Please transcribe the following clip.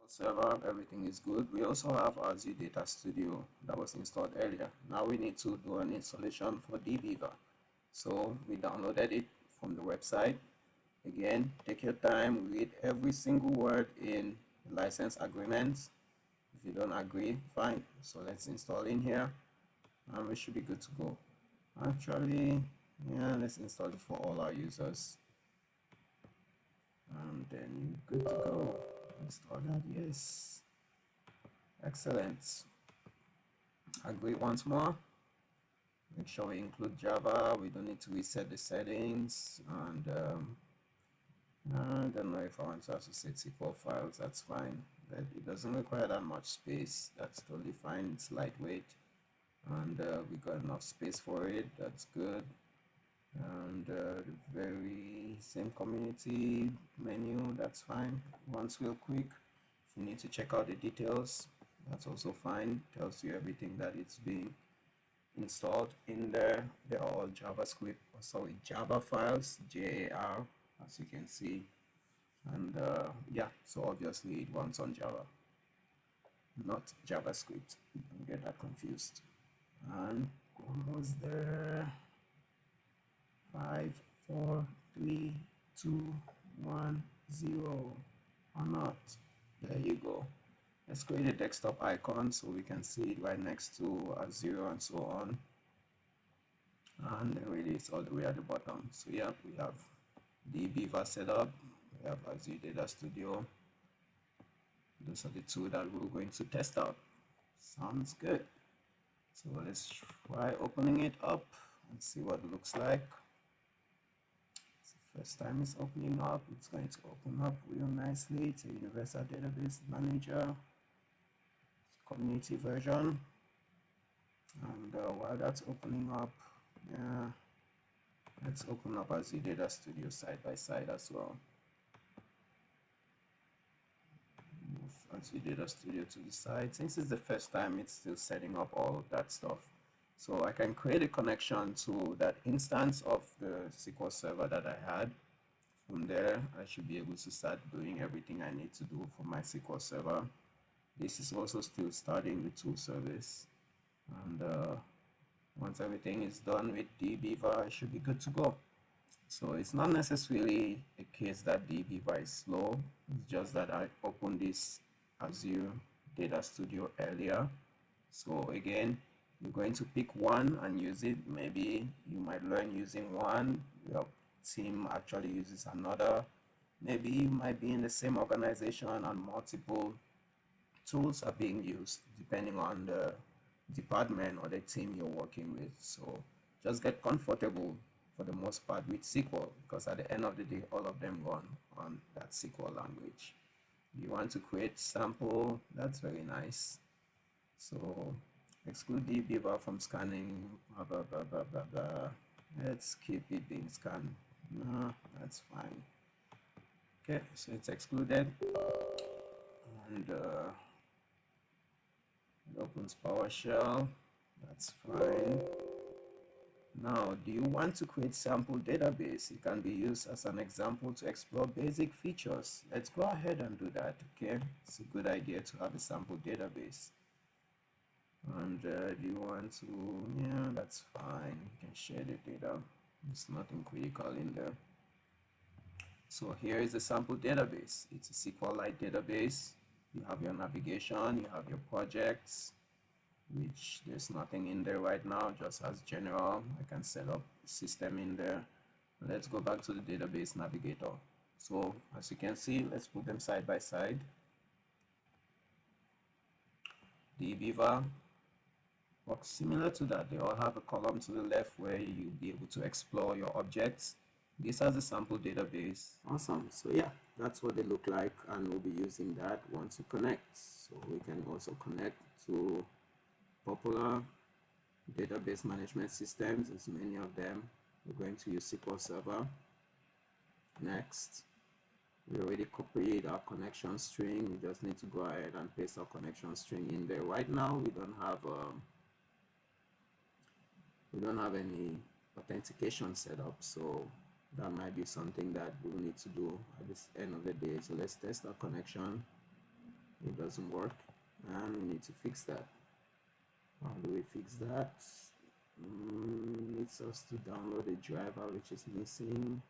server, everything is good. We also have Azure Data Studio that was installed earlier. Now we need to do an installation for DBeaver. So we downloaded it from the website. Again, take your time, read every single word in the license agreement. If you don't agree, fine. So let's install in here and we should be good to go. Actually, yeah, let's install it for all our users. And then you're good to go. Install that, yes. Excellent. Agree once more. Make sure we include Java. We don't need to reset the settings. And I don't know if I want to associate SQL files. That's fine. But it doesn't require that much space. That's totally fine. It's lightweight. And we got enough space for it. That's good. And the very same community menu, that's fine. Once real quick, if you need to check out the details, that's also fine. Tells you everything that it's being installed in there. They're all JavaScript, sorry, Java files, JAR, as you can see. And yeah, so obviously it runs on Java, not JavaScript. Don't get that confused. And almost there. 5, 4, 3, 2, 1, 0 or not. There you go. Let's create a desktop icon so we can see it right next to Azure and so on. And really it's all the way at the bottom. So yeah, we have DBeaver set up, we have Azure Data Studio. Those are the two that we're going to test out. Sounds good. So let's try opening it up and see what it looks like. First time it's opening up, it's going to open up real nicely. It's a universal database manager, community version. And while that's opening up, yeah, let's open up Azure Data Studio side by side as well. Move Azure Data Studio to the side. Since it's the first time, it's still setting up all of that stuff. So I can create a connection to that instance of the SQL server that I had. From there, I should be able to start doing everything I need to do for my SQL server. This is also still starting the tool service. And once everything is done with DBeaver, I should be good to go. So it's not necessarily a case that DBeaver is slow. It's just that I opened this Azure Data Studio earlier. So again, you're going to pick one and use it. Maybe you might learn using one, your team actually uses another. Maybe you might be in the same organization and multiple tools are being used depending on the department or the team you're working with. So just get comfortable for the most part with SQL, because at the end of the day, all of them run on that SQL language. You want to create sample, that's very nice. So exclude DBeaver from scanning, blah, blah, blah, blah, blah, blah. Let's keep it being scanned. No, that's fine. Okay, so it's excluded. And it opens PowerShell. That's fine. Now, do you want to create sample database? It can be used as an example to explore basic features. Let's go ahead and do that, okay? It's a good idea to have a sample database. And do you want to, yeah, that's fine. You can share the data. There's nothing critical in there. So here is a sample database. It's a SQLite database. You have your navigation, you have your projects, which there's nothing in there right now, just as general. I can set up a system in there. Let's go back to the database navigator. So as you can see, let's put them side by side. DBeaver works similar to that. They all have a column to the left where you'll be able to explore your objects. This has a sample database. Awesome. So yeah, that's what they look like, and we'll be using that once we connect. So we can also connect to popular database management systems. There's many of them. We're going to use SQL Server. Next, we already copied our connection string. We just need to go ahead and paste our connection string in there. Right now, we don't have any authentication set up, so that might be something that we'll need to do at the end of the day. So let's test our connection. it doesn't work, and we need to fix that. How do we fix that? Needs us to download a driver which is missing.